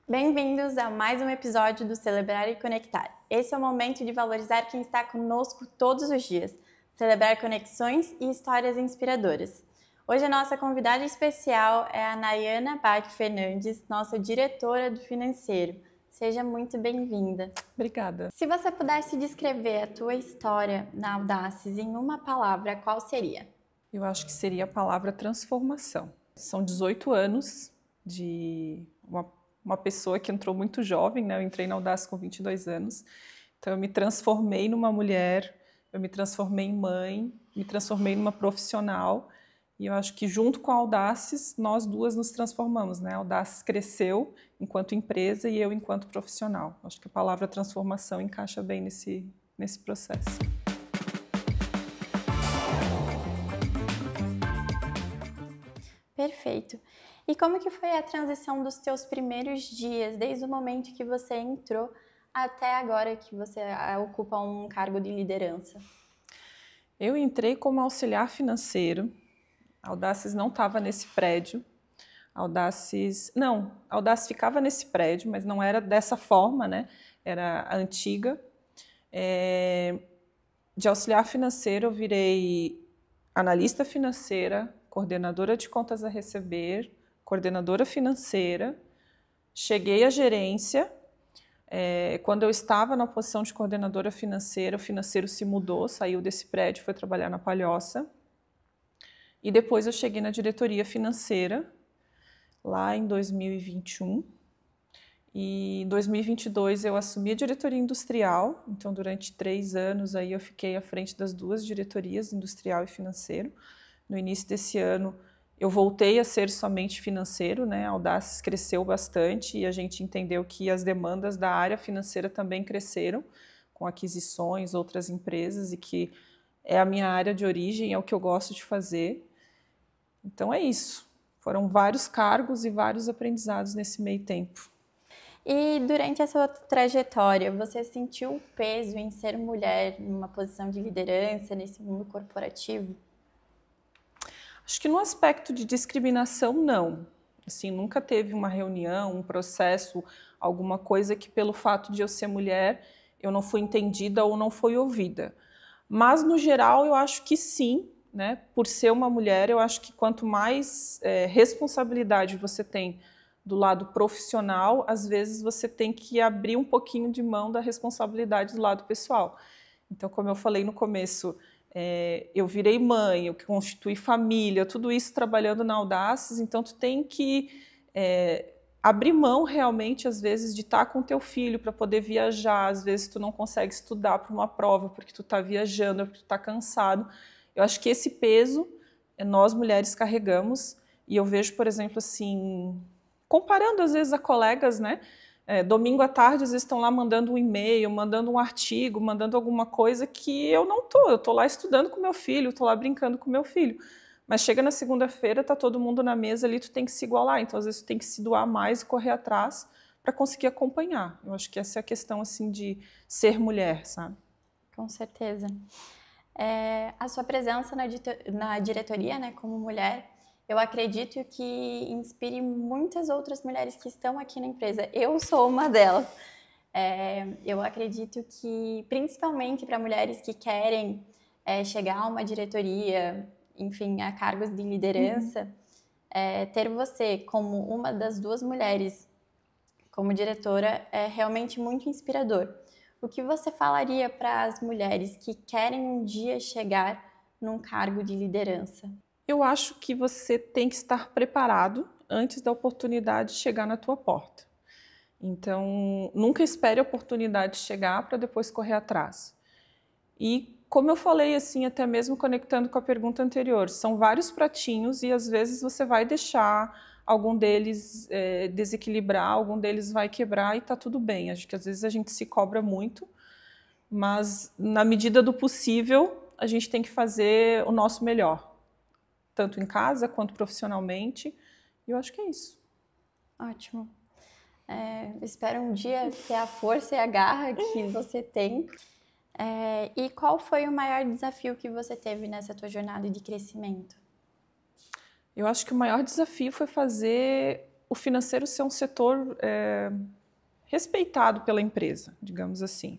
Bem-vindos a mais um episódio do Celebrar e Conectar. Esse é o momento de valorizar quem está conosco todos os dias, celebrar conexões e histórias inspiradoras. Hoje a nossa convidada especial é a Nayana Bach Fernandes, nossa diretora do financeiro. Seja muito bem-vinda. Obrigada. Se você pudesse descrever a tua história na Audaces em uma palavra, qual seria? Eu acho que seria a palavra transformação. São 18 anos de uma pessoa que entrou muito jovem, né? Eu entrei na Audaces com 22 anos. Então eu me transformei numa mulher, eu me transformei em mãe, me transformei numa profissional. E eu acho que junto com a Audaces, nós duas nos transformamos, né? A Audaces cresceu enquanto empresa e eu enquanto profissional. Acho que a palavra transformação encaixa bem nesse processo. Perfeito. E como que foi a transição dos teus primeiros dias, desde o momento que você entrou até agora que você ocupa um cargo de liderança? Eu entrei como auxiliar financeiro. A Audaces não estava nesse prédio. A Audaces ficava nesse prédio, mas não era dessa forma, né? Era a antiga. De auxiliar financeiro, eu virei analista financeira, coordenadora de contas a receber, coordenadora financeira. Cheguei à gerência. Quando eu estava na posição de coordenadora financeira, o financeiro se mudou, saiu desse prédio, foi trabalhar na Palhoça. E depois eu cheguei na diretoria financeira, lá em 2021. E em 2022 eu assumi a diretoria industrial, então durante 3 anos aí eu fiquei à frente das duas diretorias, industrial e financeiro. No início desse ano eu voltei a ser somente financeiro, né? A Audaces cresceu bastante e a gente entendeu que as demandas da área financeira também cresceram, com aquisições, outras empresas, e que é a minha área de origem, é o que eu gosto de fazer. Então é isso. Foram vários cargos e vários aprendizados nesse meio tempo. E durante essa trajetória, você sentiu o peso em ser mulher numa posição de liderança nesse mundo corporativo? Acho que no aspecto de discriminação, não. Assim, nunca teve uma reunião, um processo, alguma coisa que pelo fato de eu ser mulher, eu não fui entendida ou não fui ouvida. Mas, no geral, eu acho que sim, né? Por ser uma mulher, eu acho que quanto mais responsabilidade você tem do lado profissional, às vezes você tem que abrir um pouquinho de mão da responsabilidade do lado pessoal. Então, como eu falei no começo, eu virei mãe, eu constituí família, tudo isso trabalhando na Audaces, então tu tem que abrir mão realmente, às vezes, de estar com teu filho para poder viajar, às vezes tu não consegue estudar para uma prova porque tu está viajando, porque tu está cansado. Eu acho que esse peso nós mulheres carregamos, e eu vejo, por exemplo, assim, comparando às vezes a colegas, né? Domingo à tarde, às vezes estão lá mandando um e-mail, mandando um artigo, mandando alguma coisa que eu não tô. Eu tô lá estudando com meu filho, tô lá brincando com meu filho. Mas chega na segunda-feira, tá todo mundo na mesa ali, tu tem que se igualar. Então, às vezes, tu tem que se doar mais e correr atrás para conseguir acompanhar. Eu acho que essa é a questão, assim, de ser mulher, sabe? Com certeza. A sua presença na diretoria, né, como mulher, eu acredito que inspire muitas outras mulheres que estão aqui na empresa. Eu sou uma delas. Eu acredito que, principalmente para mulheres que querem chegar a uma diretoria, enfim, a cargos de liderança, ter você como uma das duas mulheres como diretora é realmente muito inspirador. O que você falaria para as mulheres que querem um dia chegar num cargo de liderança? Eu acho que você tem que estar preparado antes da oportunidade chegar na tua porta. Então, nunca espere a oportunidade chegar para depois correr atrás. E, como eu falei, assim, até mesmo conectando com a pergunta anterior, são vários pratinhos e às vezes você vai deixar algum deles desequilibrar, algum deles vai quebrar e tá tudo bem. Acho que às vezes a gente se cobra muito, mas na medida do possível a gente tem que fazer o nosso melhor, tanto em casa quanto profissionalmente. E eu acho que é isso. Ótimo. Espero um dia ter a força e a garra que você tem. E qual foi o maior desafio que você teve nessa tua jornada de crescimento? Eu acho que o maior desafio foi fazer o financeiro ser um setor respeitado pela empresa, digamos assim.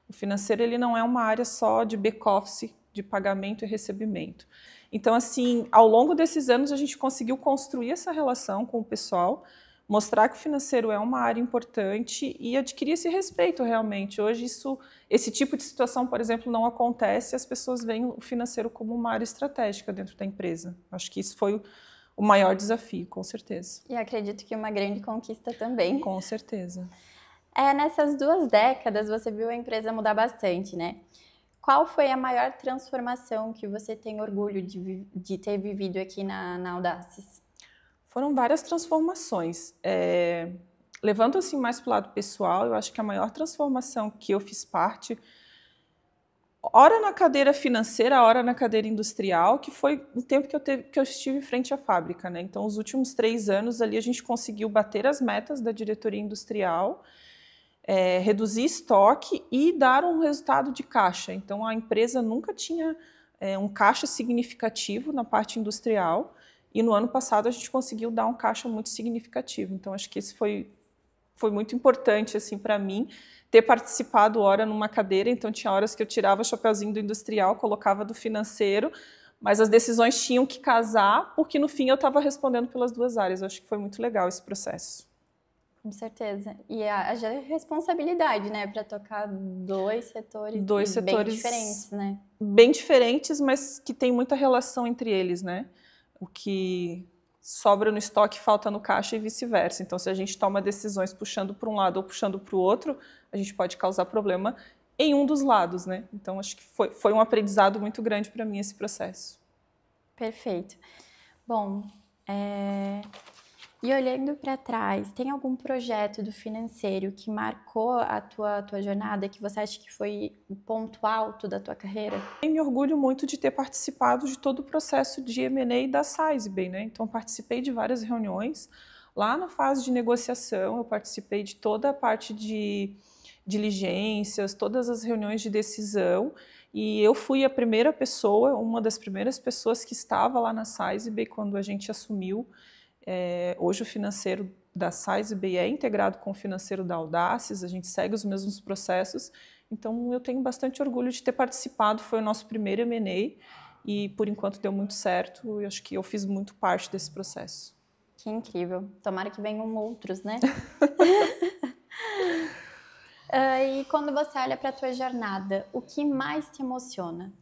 O financeiro ele não é uma área só de back-office, de pagamento e recebimento. Então, assim, ao longo desses anos a gente conseguiu construir essa relação com o pessoal, mostrar que o financeiro é uma área importante e adquirir esse respeito realmente. Hoje esse tipo de situação, por exemplo, não acontece, as pessoas veem o financeiro como uma área estratégica dentro da empresa. Acho que isso foi o maior desafio, com certeza. E acredito que uma grande conquista também. Com certeza. Nessas 2 décadas você viu a empresa mudar bastante, né? Qual foi a maior transformação que você tem orgulho de ter vivido aqui na Audaces? Foram várias transformações. Levando assim mais para o lado pessoal, eu acho que a maior transformação que eu fiz parte, ora na cadeira financeira, ora na cadeira industrial, que foi o tempo que eu estive frente à fábrica, né? Então, os últimos 3 anos ali a gente conseguiu bater as metas da diretoria industrial, reduzir estoque e dar um resultado de caixa. Então, a empresa nunca tinha um caixa significativo na parte industrial e no ano passado a gente conseguiu dar um caixa muito significativo. Então, acho que esse foi muito importante assim, para mim, ter participado ora numa cadeira. Então, tinha horas que eu tirava o chapeuzinho do industrial, colocava do financeiro, mas as decisões tinham que casar, porque no fim eu estava respondendo pelas 2 áreas. Eu acho que foi muito legal esse processo. Com certeza. E a responsabilidade, né, para tocar 2 setores bem diferentes, né? Bem diferentes, mas que tem muita relação entre eles, né? O que sobra no estoque falta no caixa e vice-versa. Então, se a gente toma decisões puxando para um lado ou puxando para o outro, a gente pode causar problema em um dos lados, né? Então, acho que foi um aprendizado muito grande para mim esse processo. Perfeito. Bom, e olhando para trás, tem algum projeto do financeiro que marcou a tua jornada, que você acha que foi o ponto alto da tua carreira? Eu me orgulho muito de ter participado de todo o processo de M&A da Sizebay, né? Então, participei de várias reuniões. Lá na fase de negociação, eu participei de toda a parte de diligências, todas as reuniões de decisão. E eu fui a primeira pessoa, uma das primeiras pessoas que estava lá na Sizebay quando a gente assumiu. Hoje o financeiro da Sizebay é integrado com o financeiro da Audaces, a gente segue os mesmos processos, então eu tenho bastante orgulho de ter participado, foi o nosso primeiro M&A e por enquanto deu muito certo e acho que eu fiz muito parte desse processo. Que incrível, tomara que venham outros, né? E quando você olha para a tua jornada, o que mais te emociona?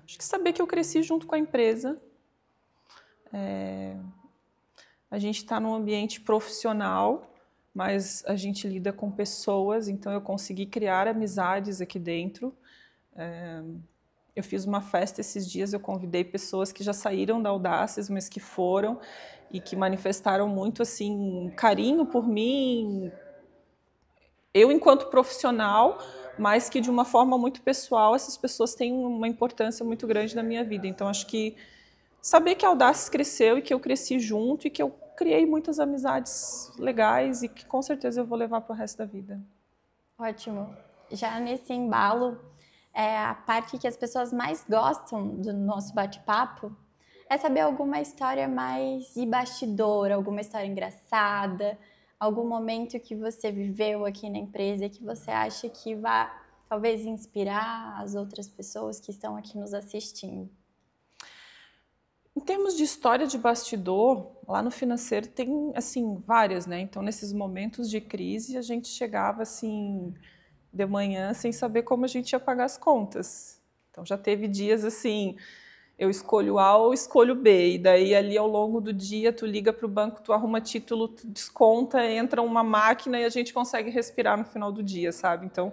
Acho que saber que eu cresci junto com a empresa. A gente está num ambiente profissional, mas a gente lida com pessoas, então eu consegui criar amizades aqui dentro. Eu fiz uma festa esses dias, eu convidei pessoas que já saíram da Audaces, mas que foram e que manifestaram muito assim, carinho por mim, eu enquanto profissional, mas que de uma forma muito pessoal, essas pessoas têm uma importância muito grande na minha vida. Então acho que saber que a Audaces cresceu e que eu cresci junto e que eu criei muitas amizades legais e que com certeza eu vou levar para o resto da vida. Ótimo. Já nesse embalo, a parte que as pessoas mais gostam do nosso bate-papo é saber alguma história mais de bastidor, alguma história engraçada, algum momento que você viveu aqui na empresa e que você acha que vai talvez inspirar as outras pessoas que estão aqui nos assistindo. Em termos de história de bastidor, lá no financeiro tem assim várias, né? Então nesses momentos de crise a gente chegava assim de manhã sem saber como a gente ia pagar as contas. Então já teve dias assim, eu escolho A ou escolho B, e daí ali ao longo do dia tu liga para o banco, tu arruma título, tu desconta, entra uma máquina e a gente consegue respirar no final do dia, sabe? Então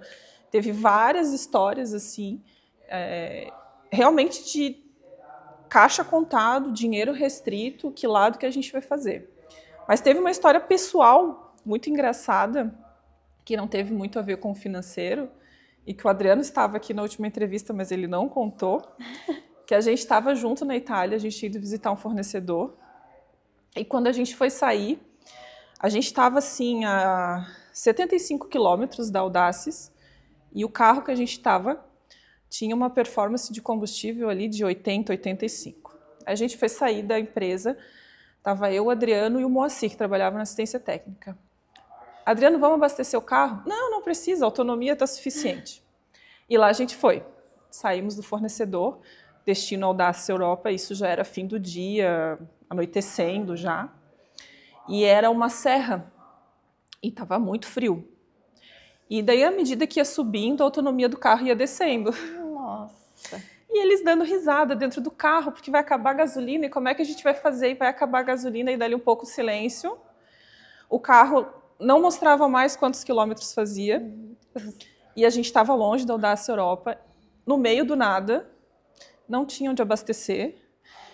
teve várias histórias assim, realmente de caixa contado, dinheiro restrito, que lado que a gente vai fazer. Mas teve uma história pessoal muito engraçada, que não teve muito a ver com o financeiro, e que o Adriano estava aqui na última entrevista, mas ele não contou, que a gente estava junto na Itália, a gente tinha ido visitar um fornecedor, e quando a gente foi sair, a gente estava assim a 75 quilômetros da Audaces, e o carro que a gente estava tinha uma performance de combustível ali de 80, 85. A gente foi sair da empresa, Tava eu, o Adriano e o Moacir, que trabalhavam na assistência técnica. Adriano, vamos abastecer o carro? Não, não precisa, a autonomia está suficiente. E lá a gente foi. Saímos do fornecedor, destino Audaces Europa, isso já era fim do dia, anoitecendo já. E era uma serra, e estava muito frio. E daí, à medida que ia subindo, a autonomia do carro ia descendo. Nossa. E eles dando risada dentro do carro, porque vai acabar a gasolina, e como é que a gente vai fazer? E vai acabar a gasolina, e dali um pouco silêncio. O carro não mostrava mais quantos quilômetros fazia. E a gente estava longe da Audaces Europa, no meio do nada, não tinha onde abastecer.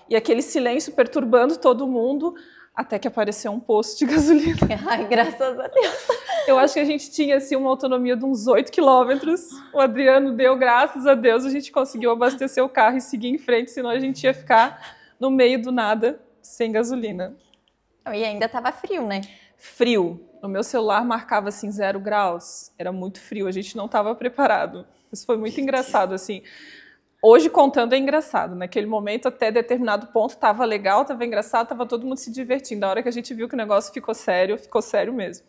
E aquele silêncio perturbando todo mundo, até que apareceu um posto de gasolina. Ai, graças a Deus. Eu acho que a gente tinha assim, uma autonomia de uns 8 quilômetros. O Adriano deu, graças a Deus, a gente conseguiu abastecer o carro e seguir em frente, senão a gente ia ficar no meio do nada, sem gasolina. E ainda estava frio, né? Frio. No meu celular marcava assim 0 graus. Era muito frio, a gente não estava preparado. Isso foi muito engraçado, assim. Hoje, contando, é engraçado. Naquele momento, até determinado ponto, estava legal, estava engraçado, estava todo mundo se divertindo. A hora que a gente viu que o negócio ficou sério mesmo.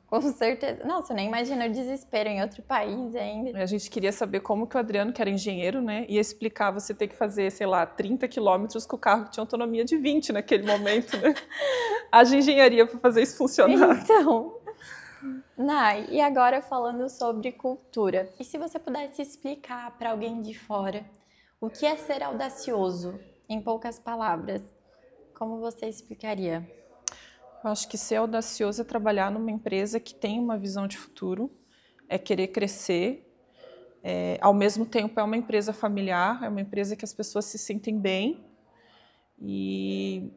Com certeza. Nossa, eu nem imagino o desespero em outro país ainda. A gente queria saber como que o Adriano, que era engenheiro, né, ia explicar você ter que fazer, sei lá, 30 quilômetros com o carro que tinha autonomia de 20 naquele momento, né? Haja engenharia para fazer isso funcionar. Então, Nai, e agora falando sobre cultura. E se você pudesse explicar para alguém de fora o que é ser audacioso, em poucas palavras, como você explicaria? Eu acho que ser audacioso é trabalhar numa empresa que tem uma visão de futuro, é querer crescer, ao mesmo tempo é uma empresa familiar, é uma empresa que as pessoas se sentem bem e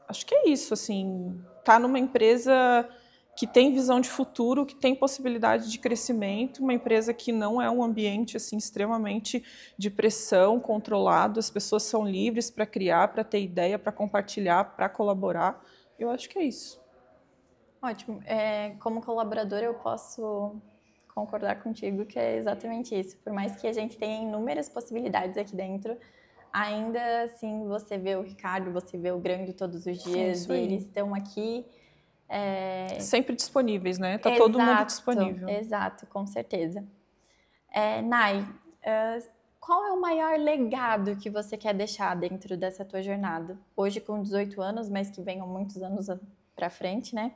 acho que é isso, assim, tá numa empresa que tem visão de futuro, que tem possibilidade de crescimento, uma empresa que não é um ambiente assim extremamente de pressão, controlado, as pessoas são livres para criar, para ter ideia, para compartilhar, para colaborar. Eu acho que é isso. Ótimo. Como colaboradora, eu posso concordar contigo que é exatamente isso. Por mais que a gente tenha inúmeras possibilidades aqui dentro, ainda assim você vê o Ricardo, você vê o Grande todos os dias, e eles estão aqui... Sempre disponíveis, né? Tá todo mundo disponível. Exato, com certeza. Nai, qual é o maior legado que você quer deixar dentro dessa tua jornada? Hoje com 18 anos, mas que venham muitos anos para frente, né?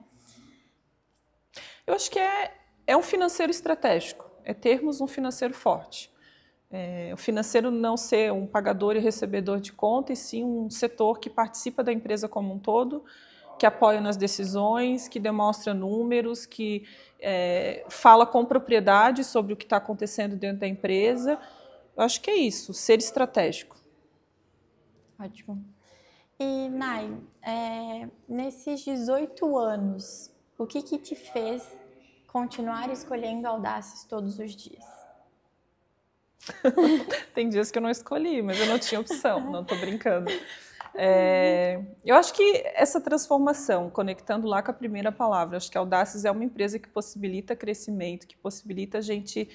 Eu acho que é um financeiro estratégico, é termos um financeiro forte. O financeiro não ser um pagador e recebedor de conta, e sim um setor que participa da empresa como um todo, que apoia nas decisões, que demonstra números, que fala com propriedade sobre o que está acontecendo dentro da empresa. Eu acho que é isso, ser estratégico. Ótimo. E, Nai, nesses 18 anos, o que te fez continuar escolhendo Audaces todos os dias? Tem dias que eu não escolhi, mas eu não tinha opção, não estou brincando. Eu acho que essa transformação, conectando lá com a primeira palavra, acho que a Audaces é uma empresa que possibilita crescimento, que possibilita a gente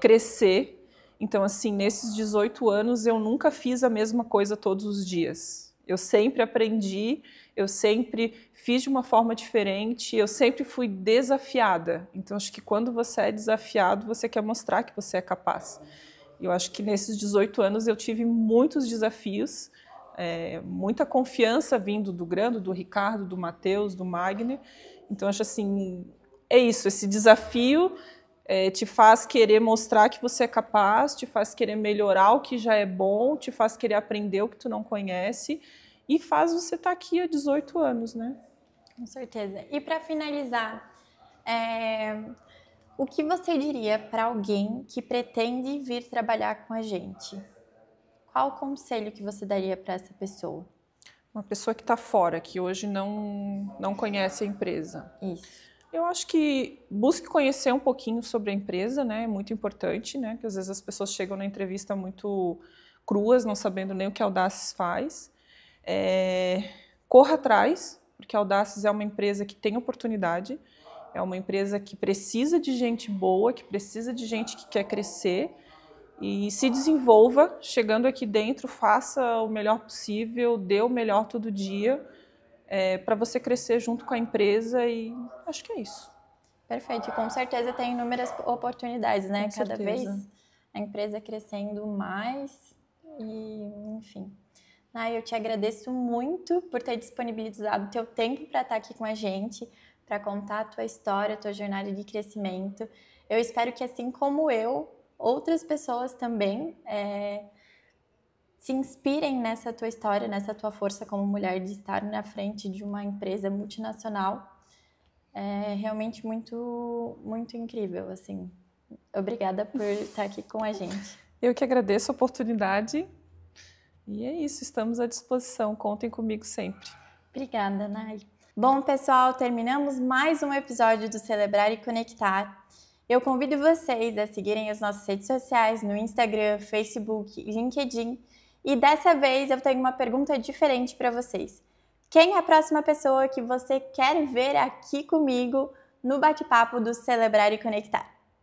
crescer. Então, assim, nesses 18 anos, eu nunca fiz a mesma coisa todos os dias. Eu sempre aprendi, eu sempre fiz de uma forma diferente, eu sempre fui desafiada. Então, acho que quando você é desafiado, você quer mostrar que você é capaz. Eu acho que nesses 18 anos eu tive muitos desafios, muita confiança vindo do Grando, do Ricardo, do Matheus, do Magner. Então, acho assim, é isso, esse desafio te faz querer mostrar que você é capaz, te faz querer melhorar o que já é bom, te faz querer aprender o que tu não conhece e faz você estar aqui há 18 anos, né? Com certeza. E para finalizar, o que você diria para alguém que pretende vir trabalhar com a gente? Qual o conselho que você daria para essa pessoa? Uma pessoa que está fora, que hoje não conhece a empresa. Isso. Eu acho que busque conhecer um pouquinho sobre a empresa, né? É muito importante, né? Que às vezes as pessoas chegam na entrevista muito cruas, não sabendo nem o que a Audaces faz. Corra atrás, porque a Audaces é uma empresa que tem oportunidade, é uma empresa que precisa de gente boa, que precisa de gente que quer crescer. e se desenvolva, chegando aqui dentro, faça o melhor possível, dê o melhor todo dia, para você crescer junto com a empresa, e acho que é isso. Perfeito, e com certeza tem inúmeras oportunidades, né? Com Cada certeza. vez a empresa crescendo mais e, enfim. Eu te agradeço muito por ter disponibilizado o teu tempo para estar aqui com a gente, para contar a tua história, a tua jornada de crescimento. Eu espero que, assim como eu, outras pessoas também se inspirem nessa tua história, nessa tua força como mulher de estar na frente de uma empresa multinacional. É realmente muito, muito incrível, assim. Obrigada por estar aqui com a gente. Eu que agradeço a oportunidade. E é isso, estamos à disposição. Contem comigo sempre. Obrigada, Nay. Bom, pessoal, terminamos mais um episódio do Celebrar e Conectar. Eu convido vocês a seguirem as nossas redes sociais no Instagram, Facebook, LinkedIn. E dessa vez eu tenho uma pergunta diferente para vocês. Quem é a próxima pessoa que você quer ver aqui comigo no bate-papo do Celebrar e Conectar?